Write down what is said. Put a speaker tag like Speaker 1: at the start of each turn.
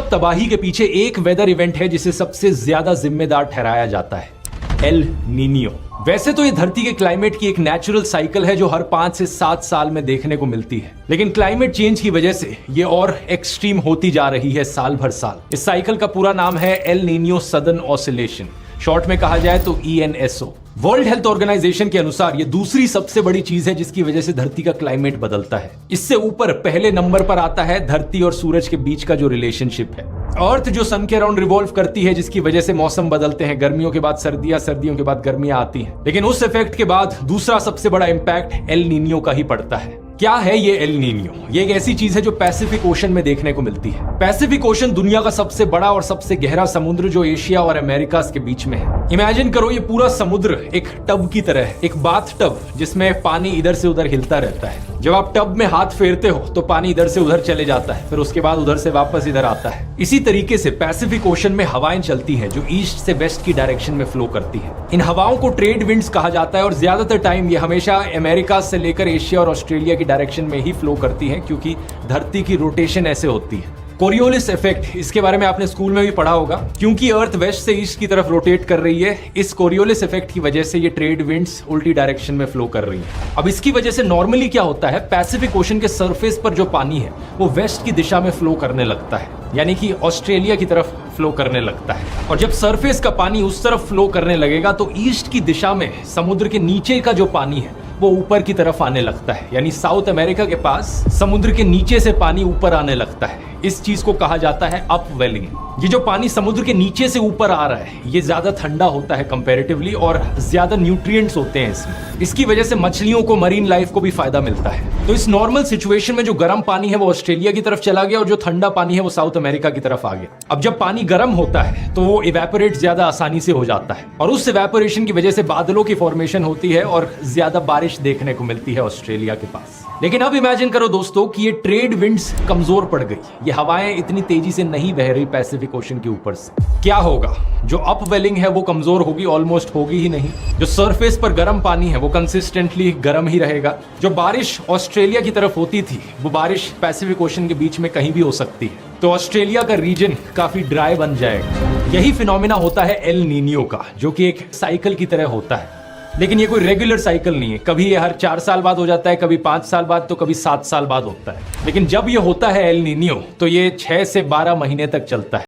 Speaker 1: सब तबाही के पीछे एक वेदर इवेंट है जिसे सबसे ज्यादा जिम्मेदार ठहराया जाता है, एल नीनियो। वैसे तो ये धरती के क्लाइमेट की एक नेचुरल साइकिल है जो हर 5 से 7 साल में देखने को मिलती है, लेकिन क्लाइमेट चेंज की वजह से ये और एक्सट्रीम होती जा रही है साल भर साल। इस साइकिल का पूरा नाम है L Niño southern oscillation, short में कहा जाए तो ENSO। वर्ल्ड हेल्थ ऑर्गेनाइजेशन के अनुसार ये दूसरी सबसे बड़ी चीज है जिसकी वजह से धरती का क्लाइमेट बदलता है। इससे ऊपर पहले नंबर पर आता है धरती और सूरज के बीच का जो रिलेशनशिप है। अर्थ जो सन के अराउंड रिवॉल्व करती है, जिसकी वजह से मौसम बदलते हैं, गर्मियों के बाद सर्दियां, सर्दियों के बाद गर्मियां आती हैं। लेकिन उस इफेक्ट के बाद दूसरा सबसे बड़ा इंपैक्ट एल नीनियो का ही पड़ता है। क्या है ये एल नीनियो? ये एक ऐसी चीज है जो पैसिफिक ओशन में देखने को मिलती है। पैसिफिक ओशन दुनिया का सबसे बड़ा और सबसे गहरा समुद्र जो एशिया और अमेरिकास के बीच में है। इमेजिन करो ये पूरा समुद्र एक टब की तरह है, एक बाथ टब जिसमें पानी इधर से उधर हिलता रहता है। जब आप टब में हाथ फेरते हो तो पानी इधर से उधर चले जाता है, फिर उसके बाद उधर से वापस इधर आता है। इसी तरीके से पैसिफिक ओशन में हवाएं चलती हैं जो ईस्ट से वेस्ट की डायरेक्शन में फ्लो करती हैं। इन हवाओं को ट्रेड विंड्स कहा जाता है और ज्यादातर टाइम ये हमेशा अमेरिका से लेकर एशिया और ऑस्ट्रेलिया की डायरेक्शन में ही फ्लो करती हैं, क्योंकि धरती की रोटेशन ऐसे होती है। कोरियोलिस इफेक्ट, इसके बारे में आपने स्कूल में भी पढ़ा होगा। क्योंकि अर्थ वेस्ट से ईस्ट की तरफ रोटेट कर रही है, इस कोरियोलिस इफेक्ट की वजह से ये ट्रेड विंड्स उल्टी डायरेक्शन में फ्लो कर रही है। अब इसकी वजह से नॉर्मली क्या होता है, पैसिफिक ओशन के सरफेस पर जो पानी है वो वेस्ट की दिशा में फ्लो करने लगता है, यानी कि ऑस्ट्रेलिया की तरफ फ्लो करने लगता है। और जब सरफेस का पानी उस तरफ फ्लो करने लगेगा तो ईस्ट की दिशा में समुद्र के नीचे का जो पानी है वो ऊपर की तरफ आने लगता है, यानी साउथ अमेरिका के पास समुद्र के नीचे से पानी ऊपर आने लगता है। इस चीज को कहा जाता है अपवेलिंग। ये जो पानी समुद्र के नीचे से ऊपर आ रहा है ये ज्यादा ठंडा होता है कंपैरेटिवली, और ज्यादा न्यूट्रिएंट्स होते हैं इसमें। इसकी वजह से मछलियों को, मरीन लाइफ को भी फायदा मिलता है। तो इस नॉर्मल सिचुएशन में जो गर्म पानी है वो ऑस्ट्रेलिया की तरफ चला गया और जो ठंडा पानी है वो साउथ अमेरिका की तरफ आ गया। अब जब पानी गर्म होता है तो वो इवेपोरेट ज्यादा आसानी से हो जाता है और उस इवेपोरेशन की वजह से बादलों की फॉर्मेशन होती है और ज्यादा बारिश देखने को मिलती है ऑस्ट्रेलिया के पास। लेकिन अब इमेजिन करो दोस्तों कि ये ट्रेड विंड्स कमजोर पड़ गई, ये हवाएं इतनी तेजी से नहीं बह रही पैसिफिक ओशन के ऊपर से। क्या होगा? जो अपवेलिंग है वो कमजोर होगी, ऑलमोस्ट होगी ही नहीं। जो सरफेस पर गर्म पानी है वो कंसिस्टेंटली गर्म ही रहेगा। जो बारिश ऑस्ट्रेलिया की तरफ होती थी वो बारिश पैसिफिक ओशन के बीच में कहीं भी हो सकती है, तो ऑस्ट्रेलिया का रीजन काफी ड्राई बन जाएगा। यही फिनोमिना होता है एल नीनियो का, जो कि एक साइकिल की तरह होता है। लेकिन ये कोई रेगुलर साइकिल नहीं है, कभी ये हर 4 साल बाद हो जाता है, कभी 5 साल बाद, तो कभी 7 साल बाद होता है। लेकिन जब ये होता है एल नीनियो तो ये 6 से 12 महीने तक चलता है।